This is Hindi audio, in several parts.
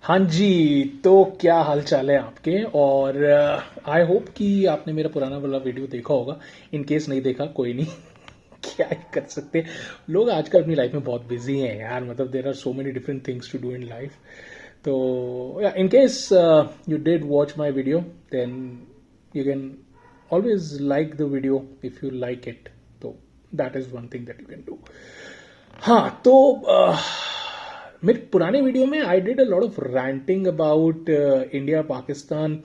हाँ जी। तो क्या हाल चाल है आपके। और आई होप कि आपने मेरा पुराना वाला वीडियो देखा होगा। इन केस नहीं देखा, कोई नहीं। क्या ही कर सकते। लोग आजकल अपनी लाइफ में बहुत बिजी हैं यार, मतलब there are so many different things to do in life. तो in case you did watch my video, then you can always like the video if you like it. तो that is one thing that you can do. हाँ तो मेरे पुराने वीडियो में I did a lot of ranting about India Pakistan,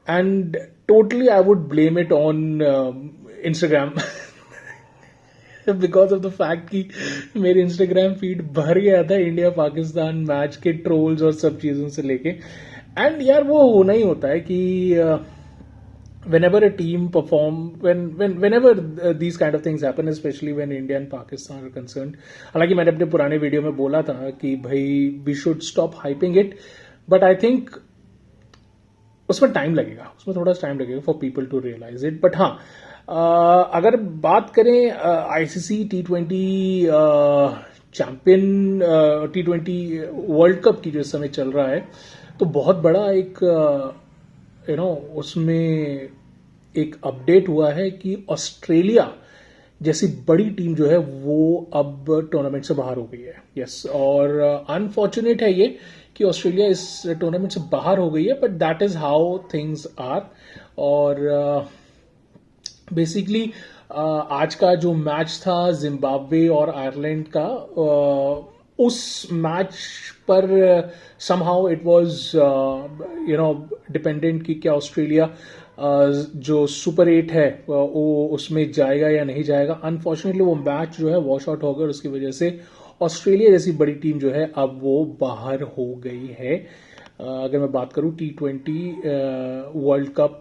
and totally I would blame it on Instagram because of the fact कि मेरे इंस्टाग्राम फीड भर गया था इंडिया पाकिस्तान मैच के ट्रोल्स और सब चीज़ों से लेके। एंड यार वो होना ही होता है कि whenever a team perform whenever these kind of things happen, especially when India and Pakistan are concerned. हालांकि मैंने अपने पुराने वीडियो में बोला था कि भाई we should stop hyping it, but I think उसमें टाइम लगेगा, उसमें थोड़ा टाइम लगेगा फॉर पीपल टू रियलाइज इट। बट हाँ, अगर बात करें आईसीसी टी20 चैंपियन टी20 वर्ल्ड कप की जो इस समय चल रहा है, तो बहुत बड़ा एक उसमें एक अपडेट हुआ है कि ऑस्ट्रेलिया जैसी बड़ी टीम जो है वो अब टूर्नामेंट से बाहर हो गई है। यस, और अनफॉर्चुनेट है ये कि ऑस्ट्रेलिया इस टूर्नामेंट से बाहर हो गई है, but that is how things are. और बेसिकली आज का जो मैच था जिम्बाब्वे और आयरलैंड का, उस मैच पर समहाउ इट वाज डिपेंडेंट कि क्या ऑस्ट्रेलिया जो सुपर 8 है वो उसमें जाएगा या नहीं जाएगा। अनफॉर्चुनेटली वो मैच जो है वॉश आउट हो गया, और उसकी वजह से ऑस्ट्रेलिया जैसी बड़ी टीम जो है अब वो बाहर हो गई है। अगर मैं बात करूं टी20 वर्ल्ड कप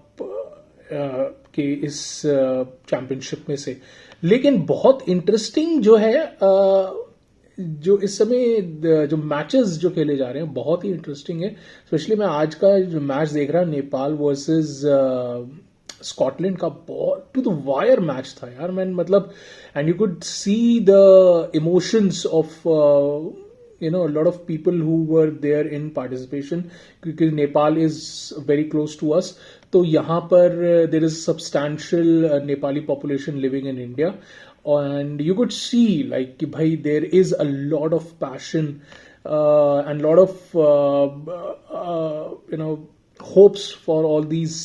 के इस चैंपियनशिप में से। लेकिन बहुत इंटरेस्टिंग जो है, जो इस समय जो मैचेस जो खेले जा रहे हैं बहुत ही इंटरेस्टिंग है। स्पेशली मैं आज का जो मैच देख रहा, नेपाल वर्सेस स्कॉटलैंड का, बहुत टू द वायर मैच था यार मैन, मतलब and you could see the emotions of lot of people who were there in participation, क्योंकि Nepal is very close to us. तो यहाँ पर there is substantial Nepali population living in India, and you could see like कि भाई there is a lot of passion and lot of hopes for all these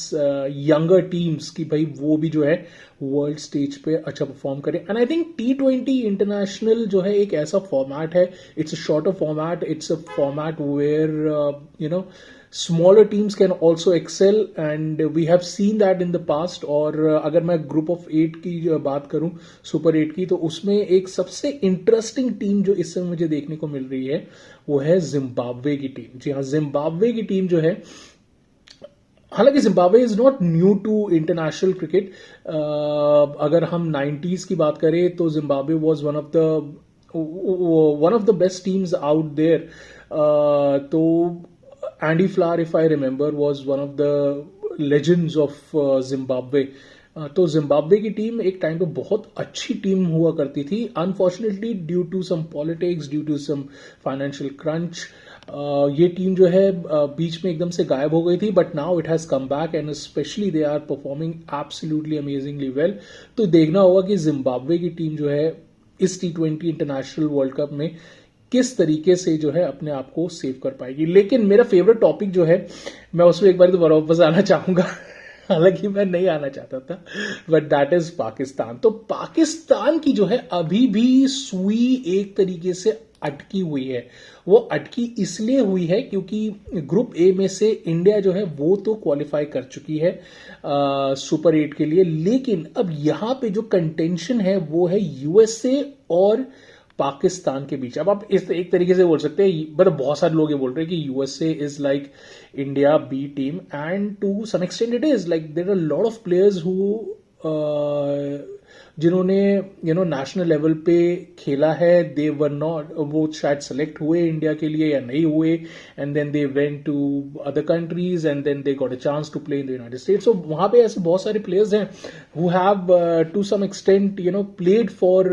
younger teams कि भाई वो भी जो है वर्ल्ड स्टेज पे अच्छा परफॉर्म करें। एंड आई थिंक टी20 इंटरनेशनल जो है एक ऐसा फॉर्मेट है, it's a shorter format, it's a format where smaller teams can also excel, and we have seen that in the past. और अगर मैं ग्रुप ऑफ 8 की बात करूं, सुपर 8 की, तो उसमें एक सबसे इंटरेस्टिंग टीम जो इस समय मुझे देखने को मिल रही है वो है जिम्बाब्वे की टीम। जी हाँ, जिम्बाब्वे की टीम जो है, हालांकि Zimbabwe is not new to international cricket. अगर हम 90s की बात करें तो Zimbabwe was one of the best teams out there. तो Andy Flower, if I remember, was one of the legends of Zimbabwe. तो जिम्बाब्वे की टीम एक टाइम पे बहुत अच्छी टीम हुआ करती थी। Unfortunately due to some politics, due to some financial crunch, ये टीम जो है बीच में एकदम से गायब हो गई थी। But now it has come back and specially they are performing absolutely amazingly well. तो देखना होगा कि जिम्बाब्वे की टीम जो है इस टी20 इंटरनेशनल वर्ल्ड कप में किस तरीके से जो है अपने आप को सेव कर पाएगी। लेकिन मेरा फेवरेट टॉपिक जो है, मैं उसमें एक बार तो वापस आना चाहूंगा, हालांकि मैं नहीं आना चाहता था, बट दैट इज पाकिस्तान। तो पाकिस्तान की जो है अभी भी सुई एक तरीके से अटकी हुई है। वो अटकी इसलिए हुई है क्योंकि ग्रुप ए में से इंडिया जो है वो तो क्वालिफाई कर चुकी है सुपर 8 के लिए। लेकिन अब यहां पे जो कंटेंशन है वो है यूएसए और पाकिस्तान के बीच। अब आप इस एक तरीके से बोल सकते हैं, मतलब बहुत सारे लोग ये बोल रहे हैं कि USA is like India B team, and to some extent it is like there are lot of players who जिन्होंने नेशनल लेवल पे खेला है, दे वर नॉट, वो शायद सेलेक्ट हुए इंडिया के लिए या नहीं हुए, and then they went to other countries and then they got a chance to play in the United States. So वहां पे ऐसे बहुत सारे प्लेयर्स हैं who have to some extent played for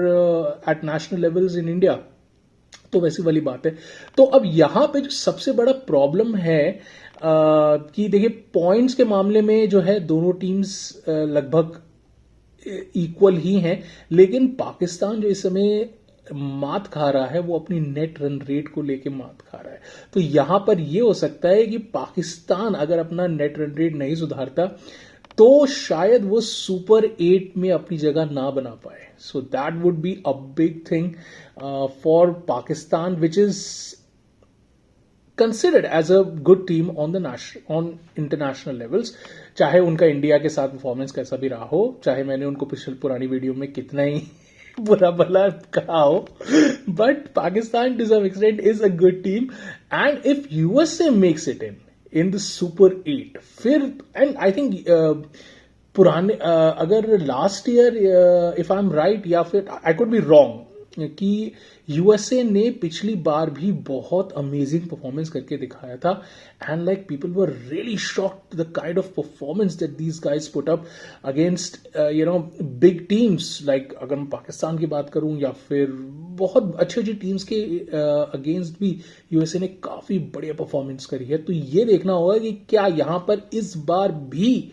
at national levels in India. तो वैसी वाली बात है। तो अब यहाँ पे जो सबसे बड़ा प्रॉब्लम है कि देखिए पॉइंट्स के मामले में जो है दोनों टीम्स लगभग इक्वल ही हैं, लेकिन पाकिस्तान जो इस समय मात खा रहा है वो अपनी नेट रन रेट को लेके मात खा रहा है। तो यहां पर ये हो सकता है कि पाकिस्तान अगर अपना नेट रन रेट नहीं सुधारता तो शायद वो सुपर 8 में अपनी जगह ना बना पाए। So that would be a big thing for Pakistan which is considered as a good team on the on international levels। चाहे उनका इंडिया के साथ परफॉर्मेंस कैसा भी रहा हो, चाहे मैंने उनको पिछले पुरानी वीडियो में कितना ही बुरा भला कहा हो, but Pakistan to some extent is a good team. And if USA makes it in the super 8 फिर, एंड आई थिंक पुराने अगर last year if I am right या फिर आई कुड बी रॉन्ग कि यूएसए ने पिछली बार भी बहुत अमेजिंग परफॉर्मेंस करके दिखाया था। And like people were really shocked the kind of performance that these guys put up against big teams. Like अगर मैं पाकिस्तान की बात करूं या फिर बहुत अच्छी अच्छी टीम्स के अगेंस्ट भी यूएसए ने काफी बढ़िया परफॉर्मेंस करी है। तो ये देखना होगा कि क्या यहां पर इस बार भी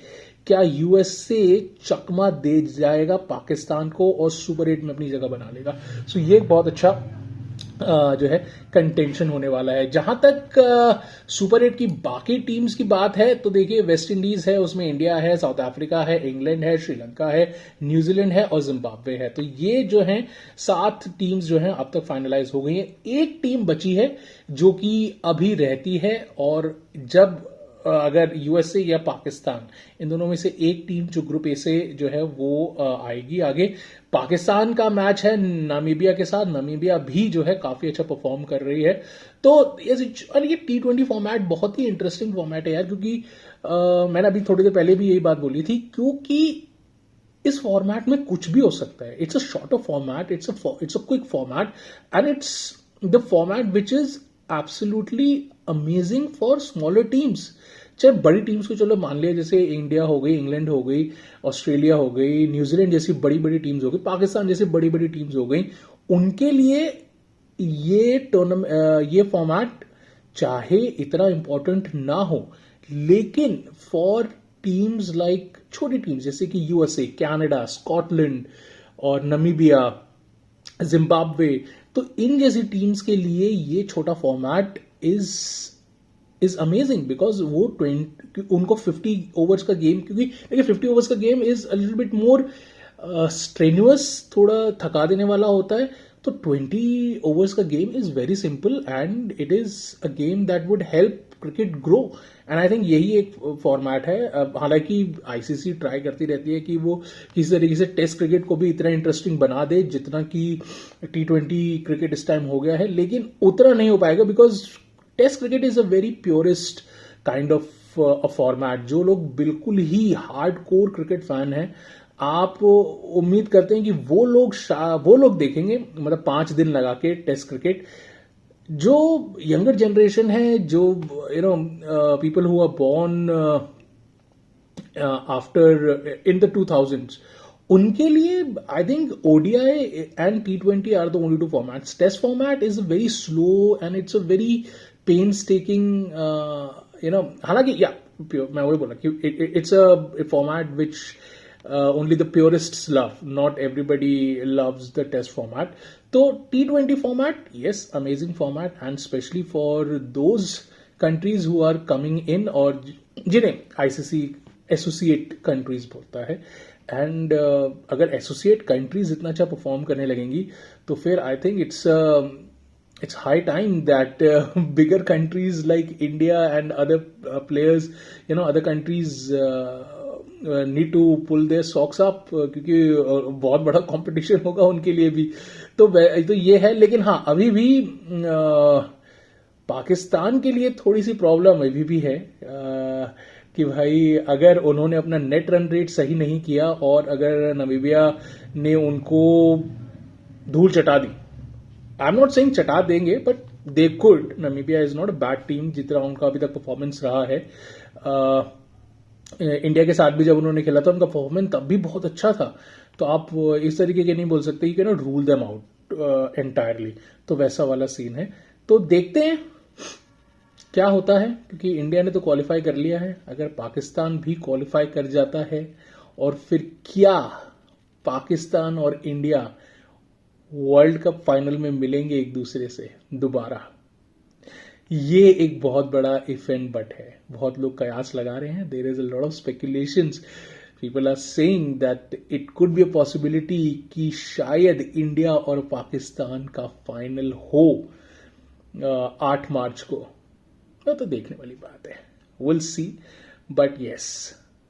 क्या यूएसए चकमा दे जाएगा पाकिस्तान को और सुपर 8 में अपनी जगह बना लेगा। सो ये एक बहुत अच्छा जो है कंटेंशन होने वाला है। जहां तक सुपर 8 की बाकी टीम्स की बात है तो देखिए वेस्ट इंडीज है, उसमें इंडिया है, साउथ अफ्रीका है, इंग्लैंड है, श्रीलंका है, न्यूजीलैंड है और जिम्बाब्वे है। तो ये जो है 7 टीम्स जो हैं अब तक फाइनलाइज हो गई हैं। एक टीम बची है जो कि अभी रहती है, और जब अगर यूएसए या पाकिस्तान इन दोनों में से एक टीम जो ग्रुप ए से जो है वो आएगी आगे। पाकिस्तान का मैच है नामीबिया के साथ। नामीबिया भी जो है काफी अच्छा परफॉर्म कर रही है। तो ये T20 फॉर्मेट बहुत ही इंटरेस्टिंग फॉर्मेट है यार, क्योंकि मैंने अभी थोड़ी देर पहले भी यही बात बोली थी, क्योंकि इस फॉर्मेट में कुछ भी हो सकता है। It's a shorter format, it's a quick format and it's the format which is absolutely amazing for smaller teams. चाहे बड़ी टीम्स को चलो मान लिया, जैसे इंडिया हो गई, इंग्लैंड हो गई, ऑस्ट्रेलिया हो गई, न्यूजीलैंड जैसी बड़ी बड़ी टीम्स हो गई, पाकिस्तान जैसी बड़ी बड़ी टीम्स हो गई, उनके लिए ये फॉर्मेट चाहे इतना इंपॉर्टेंट ना हो, लेकिन फॉर टीम्स लाइक छोटी टीम्स जैसे कि यूएसए, कनाडा, स्कॉटलैंड और नमीबिया, जिम्बाब्वे, तो इन जैसी टीम्स के लिए ये छोटा फॉर्मेट इज अमेजिंग। बिकॉज वो उनको 50 ओवर्स का गेम, क्योंकि देखिए 50 ओवर्स का game is a little bit more strenuous, थोड़ा थका देने वाला होता है। तो 20 ओवर्स का game is very simple and it is a game that would help cricket grow. And I think यही एक फॉर्मेट है। हालांकि आईसीसी ट्राई करती रहती है कि वो किसी तरीके से टेस्ट क्रिकेट को भी इतना इंटरेस्टिंग बना दे जितना कि T20 क्रिकेट इस टाइम हो गया है, लेकिन उतना नहीं हो पाएगा because test cricket is a very purest kind of a format. जो लोग बिल्कुल ही हार्ड कोर क्रिकेट फैन हैं, आप उम्मीद करते हैं कि वो लोग देखेंगे, मतलब 5 दिन लगा के टेस्ट क्रिकेट। जो यंगर जनरेशन है, जो people who are born after in the 2000s, उनके लिए I think ODI and T20 are the only 2 formats. Test format is very slow and it's a very painstaking, हालांकि मैं वही बोला कि it's a format which only the purists love, not everybody loves the test format. So T20 format, yes, amazing format, and especially for those countries who are coming in और जिन्हें ICC एसोसिएट कंट्रीज बोलता है। एंड अगर एसोसिएट कंट्रीज इतना अच्छा परफॉर्म करने लगेंगी तो फिर I think it's high time that bigger countries like India and other players, other countries need to pull their socks up, क्योंकि बहुत बड़ा कंपटीशन होगा उनके लिए भी। तो ये है, लेकिन हाँ अभी भी पाकिस्तान के लिए थोड़ी सी प्रॉब्लम अभी भी है कि भाई अगर उन्होंने अपना नेट रन रेट सही नहीं किया और अगर नामीबिया ने उनको धूल चटा दी, आई एम नॉट सेइंग चटा देंगे, but they could. Namibia is not a bad team जितना उनका अभी तक परफॉर्मेंस रहा है। इंडिया के साथ भी जब उन्होंने खेला था उनका परफॉर्मेंस तब भी बहुत अच्छा था। तो आप इस तरीके के नहीं बोल सकते कि रूल देम आउट। एंटायरली, तो वैसा वाला सीन है। तो देखते हैं क्या होता है, क्योंकि इंडिया ने तो क्वालिफाई कर लिया है। अगर पाकिस्तान भी क्वालिफाई कर जाता है, और फिर क्या पाकिस्तान और इंडिया वर्ल्ड कप फाइनल में मिलेंगे एक दूसरे से दोबारा, ये एक बहुत बड़ा इवेंट बट है। बहुत लोग कयास लगा रहे हैं, there is a lot of speculations, people are saying that it could be a possibility कि शायद इंडिया और पाकिस्तान का फाइनल हो 8 मार्च को। तो देखने वाली बात है, will see, but yes,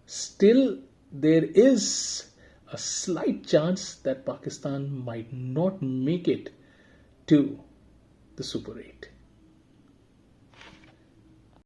still there is a slight chance that Pakistan might not make it to the Super 8.